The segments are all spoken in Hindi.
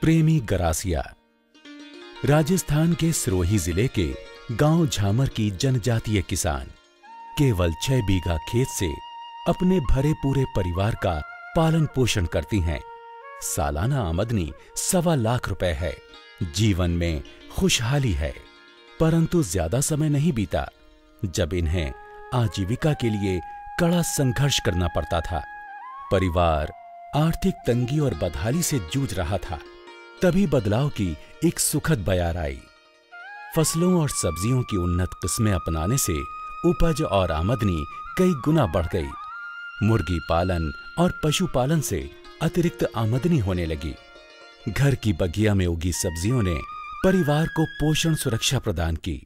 प्रेमी गरासिया राजस्थान के सिरोही जिले के गांव झामर की जनजातीय किसान केवल 6 बीघा खेत से अपने भरे पूरे परिवार का पालन पोषण करती हैं। सालाना आमदनी 1.25 लाख रुपए है। जीवन में खुशहाली है, परंतु ज्यादा समय नहीं बीता जब इन्हें आजीविका के लिए कड़ा संघर्ष करना पड़ता था। परिवार आर्थिक तंगी और बदहाली से जूझ रहा था। तभी बदलाव की एक सुखद बयार आई। फसलों और सब्जियों की उन्नत किस्में अपनाने से उपज और आमदनी कई गुना बढ़ गई। मुर्गी पालन और पशुपालन से अतिरिक्त आमदनी होने लगी। घर की बगिया में उगी सब्जियों ने परिवार को पोषण सुरक्षा प्रदान की।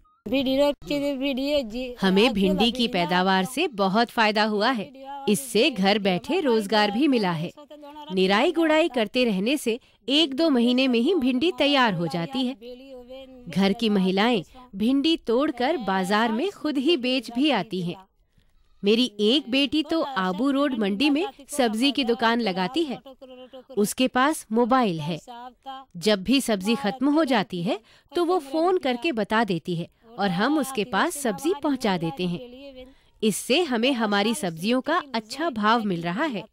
हमें भिंडी की पैदावार से बहुत फायदा हुआ है। इससे घर बैठे रोजगार भी मिला है। निराई गुड़ाई करते रहने से 1-2 महीने में ही भिंडी तैयार हो जाती है। घर की महिलाएं भिंडी तोड़कर बाजार में खुद ही बेच भी आती हैं। मेरी एक बेटी तो आबू रोड मंडी में सब्जी की दुकान लगाती है। उसके पास मोबाइल है। जब भी सब्जी खत्म हो जाती है तो वो फोन करके बता देती है और हम उसके पास सब्जी पहुंचा देते हैं। इससे हमें हमारी सब्जियों का अच्छा भाव मिल रहा है।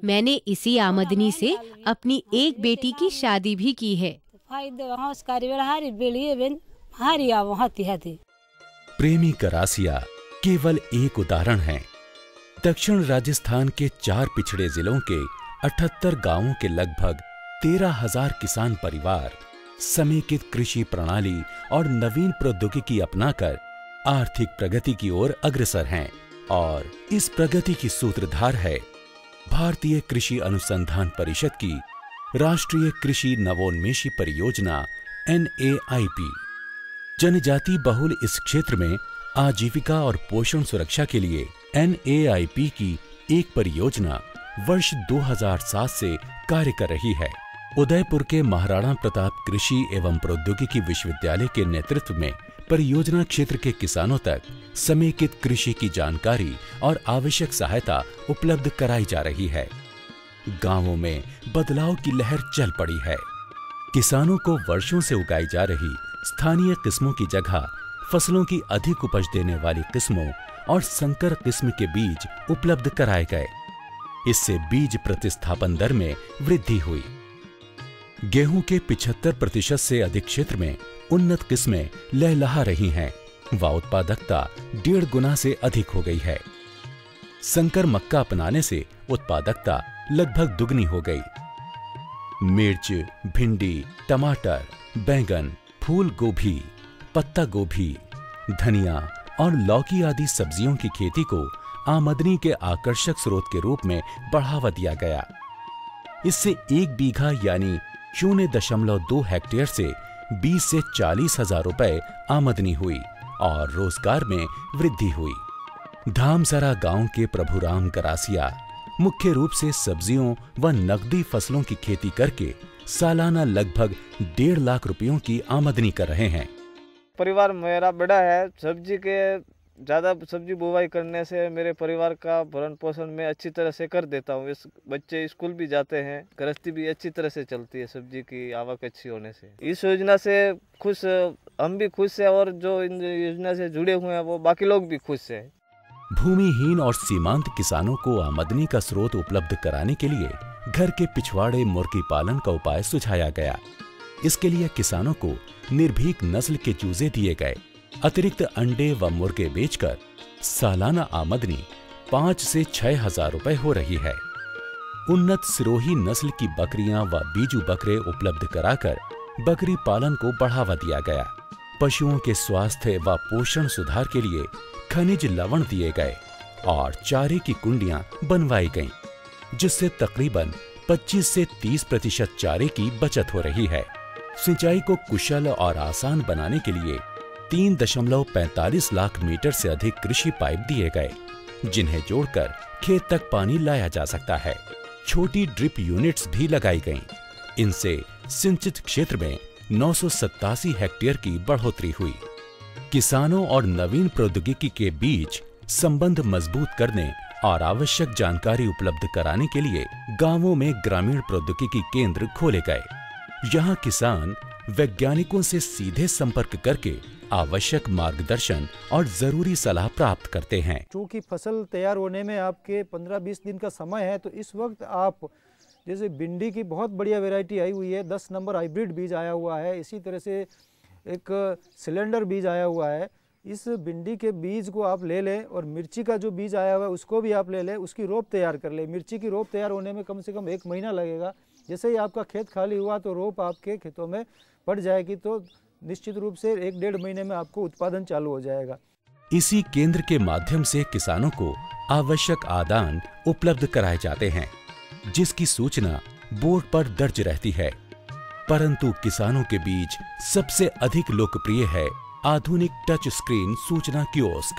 मैंने इसी आमदनी से अपनी एक बेटी की शादी भी की है। प्रेमी गरासिया केवल एक उदाहरण है। दक्षिण राजस्थान के 4 पिछड़े जिलों के 78 गांवों के लगभग 13,000 किसान परिवार समेकित कृषि प्रणाली और नवीन प्रौद्योगिकी अपनाकर आर्थिक प्रगति की ओर अग्रसर हैं। और इस प्रगति की सूत्रधार है भारतीय कृषि अनुसंधान परिषद की राष्ट्रीय कृषि नवोन्मेषी परियोजना NAIP। जनजाति बहुल इस क्षेत्र में आजीविका और पोषण सुरक्षा के लिए NAIP की एक परियोजना वर्ष 2007 से कार्य कर रही है। उदयपुर के महाराणा प्रताप कृषि एवं प्रौद्योगिकी विश्वविद्यालय के नेतृत्व में परियोजना क्षेत्र के किसानों तक समेकित कृषि की जानकारी और आवश्यक सहायता उपलब्ध कराई जा रही है। गांवों में बदलाव की लहर चल पड़ी है। किसानों को वर्षों से उगाई जा रही स्थानीय किस्मों की जगह फसलों की अधिक उपज देने वाली किस्मों और संकर किस्म के बीज उपलब्ध कराए गए। इससे बीज प्रतिस्थापन दर में वृद्धि हुई। गेहूं के 75% से अधिक क्षेत्र में उन्नत किस्में लहलहा रही हैं व उत्पादकता 1.5 गुना से अधिक हो गई है। संकर मक्का अपनाने से उत्पादकता लगभग दुगनी हो गई। मिर्च, भिंडी, टमाटर, बैंगन, फूल गोभी, पत्ता गोभी, धनिया और लौकी आदि सब्जियों की खेती को आमदनी के आकर्षक स्रोत के रूप में बढ़ावा दिया गया। इससे 1 बीघा यानी 0.2 हेक्टेयर से 20 से 40 हजार रुपए आमदनी हुई और रोजगार में वृद्धि हुई। धामसरा गांव के प्रभुराम गरासिया मुख्य रूप से सब्जियों व नकदी फसलों की खेती करके सालाना लगभग 1.5 लाख रुपयों की आमदनी कर रहे हैं। परिवार मेरा बड़ा है। ज़्यादा सब्जी बुवाई करने से मेरे परिवार का भरण पोषण मैं अच्छी तरह से कर देता हूँ। इस बच्चे स्कूल भी जाते हैं, गृहस्थी भी अच्छी तरह से चलती है सब्जी की आवक अच्छी होने से। इस योजना से खुश, हम भी खुश हैं और जो इन योजना से जुड़े हुए हैं वो बाकी लोग भी खुश हैं। भूमिहीन और सीमांत किसानों को आमदनी का स्रोत उपलब्ध कराने के लिए घर के पिछवाड़े मुर्गी पालन का उपाय सुझाया गया। इसके लिए किसानों को निर्भीक नस्ल के चूजे दिए गए। अतिरिक्त अंडे व मुर्गे बेचकर सालाना आमदनी 5 से 6 हजार रुपए हो रही है। उन्नत सिरोही नस्ल की बकरियां व बीजू बकरे उपलब्ध कराकर बकरी पालन को बढ़ावा दिया गया। पशुओं के स्वास्थ्य व पोषण सुधार के लिए खनिज लवण दिए गए और चारे की कुंडियां बनवाई गईं, जिससे तकरीबन 25 से 30% चारे की बचत हो रही है। सिंचाई को कुशल और आसान बनाने के लिए 3.45 लाख मीटर से अधिक कृषि पाइप दिए गए, जिन्हें जोड़कर खेत तक पानी लाया जा सकता है। छोटी ड्रिप यूनिट्स भी लगाई गईं। इनसे सिंचित क्षेत्र में 987 हेक्टेयर की बढ़ोतरी हुई। किसानों और नवीन प्रौद्योगिकी के बीच संबंध मजबूत करने और आवश्यक जानकारी उपलब्ध कराने के लिए गांवों में ग्रामीण प्रौद्योगिकी केंद्र खोले गए। यहाँ किसान वैज्ञानिकों से सीधे संपर्क करके आवश्यक मार्गदर्शन और जरूरी सलाह प्राप्त करते हैं। चूँकि फसल तैयार होने में आपके 15-20 दिन का समय है, तो इस वक्त आप जैसे भिंडी की बहुत बढ़िया वैरायटी आई हुई है, 10 नंबर हाइब्रिड बीज आया हुआ है, इसी तरह से एक सिलेंडर बीज आया हुआ है। इस भिंडी के बीज को आप ले लें और मिर्ची का जो बीज आया हुआ है उसको भी आप ले लें, उसकी रोप तैयार कर लें। मिर्ची की रोप तैयार होने में कम से कम 1 महीना लगेगा। जैसे ही आपका खेत खाली हुआ तो रोप आपके खेतों में पड़ जाएगी, तो निश्चित रूप से 1-1.5 महीने में आपको उत्पादन चालू हो जाएगा। इसी केंद्र के माध्यम से किसानों को आवश्यक आदान उपलब्ध कराए जाते हैं, जिसकी सूचना बोर्ड पर दर्ज रहती है। परंतु किसानों के बीच सबसे अधिक लोकप्रिय है आधुनिक टच स्क्रीन सूचना कियोस्क।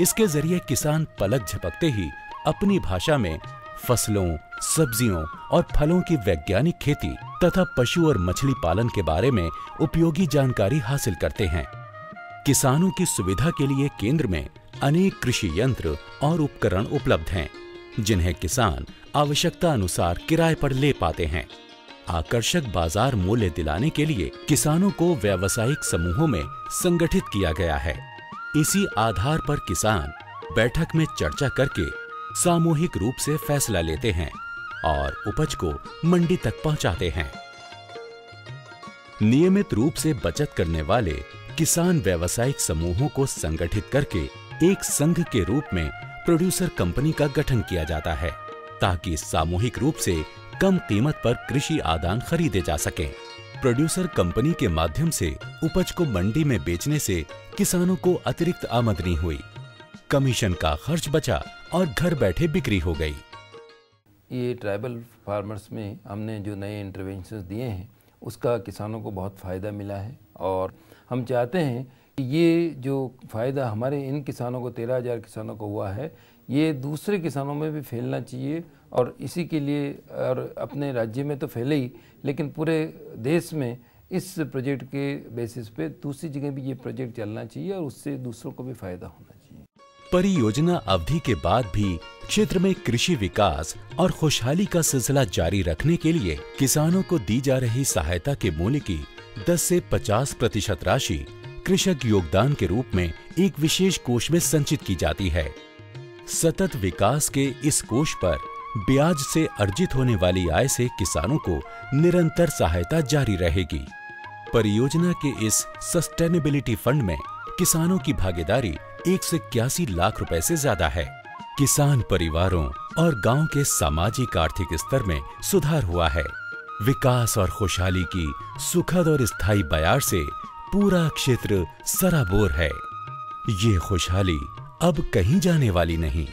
इसके जरिए किसान पलक झपकते ही अपनी भाषा में फसलों, सब्जियों और फलों की वैज्ञानिक खेती तथा पशु और मछली पालन के बारे में उपयोगी जानकारी हासिल करते हैं। किसानों की सुविधा के लिए केंद्र में अनेक कृषि यंत्र और उपकरण उपलब्ध हैं, जिन्हें किसान आवश्यकता अनुसार किराए पर ले पाते हैं। आकर्षक बाजार मूल्य दिलाने के लिए किसानों को व्यावसायिक समूहों में संगठित किया गया है। इसी आधार पर किसान बैठक में चर्चा करके सामूहिक रूप से फैसला लेते हैं और उपज को मंडी तक पहुंचाते हैं। नियमित रूप से बचत करने वाले किसान व्यावसायिक समूहों को संगठित करके एक संघ के रूप में प्रोड्यूसर कंपनी का गठन किया जाता है, ताकि सामूहिक रूप से कम कीमत पर कृषि आदान खरीदे जा सके। प्रोड्यूसर कंपनी के माध्यम से उपज को मंडी में बेचने से किसानों को अतिरिक्त आमदनी हुई, कमीशन का खर्च बचा और घर बैठे बिक्री हो गई। ये ट्राइबल फार्मर्स में हमने जो नए इंटरवेंशंस दिए हैं उसका किसानों को बहुत फ़ायदा मिला है, और हम चाहते हैं कि ये जो फ़ायदा हमारे इन किसानों को 13,000 किसानों को हुआ है, ये दूसरे किसानों में भी फैलना चाहिए। और इसी के लिए, और अपने राज्य में तो फैले ही, लेकिन पूरे देश में इस प्रोजेक्ट के बेसिस पे दूसरी जगह भी ये प्रोजेक्ट चलना चाहिए और उससे दूसरों को भी फ़ायदा होना चाहिए। परियोजना अवधि के बाद भी क्षेत्र में कृषि विकास और खुशहाली का सिलसिला जारी रखने के लिए किसानों को दी जा रही सहायता के मूल्य की 10 से 50% राशि कृषक योगदान के रूप में एक विशेष कोष में संचित की जाती है। सतत विकास के इस कोष पर ब्याज से अर्जित होने वाली आय से किसानों को निरंतर सहायता जारी रहेगी। परियोजना के इस सस्टेनेबिलिटी फंड में किसानों की भागीदारी 181 लाख रुपए से ज्यादा है। किसान परिवारों और गांव के सामाजिक आर्थिक स्तर में सुधार हुआ है। विकास और खुशहाली की सुखद और स्थायी बयार से पूरा क्षेत्र सराबोर है। ये खुशहाली अब कहीं जाने वाली नहीं।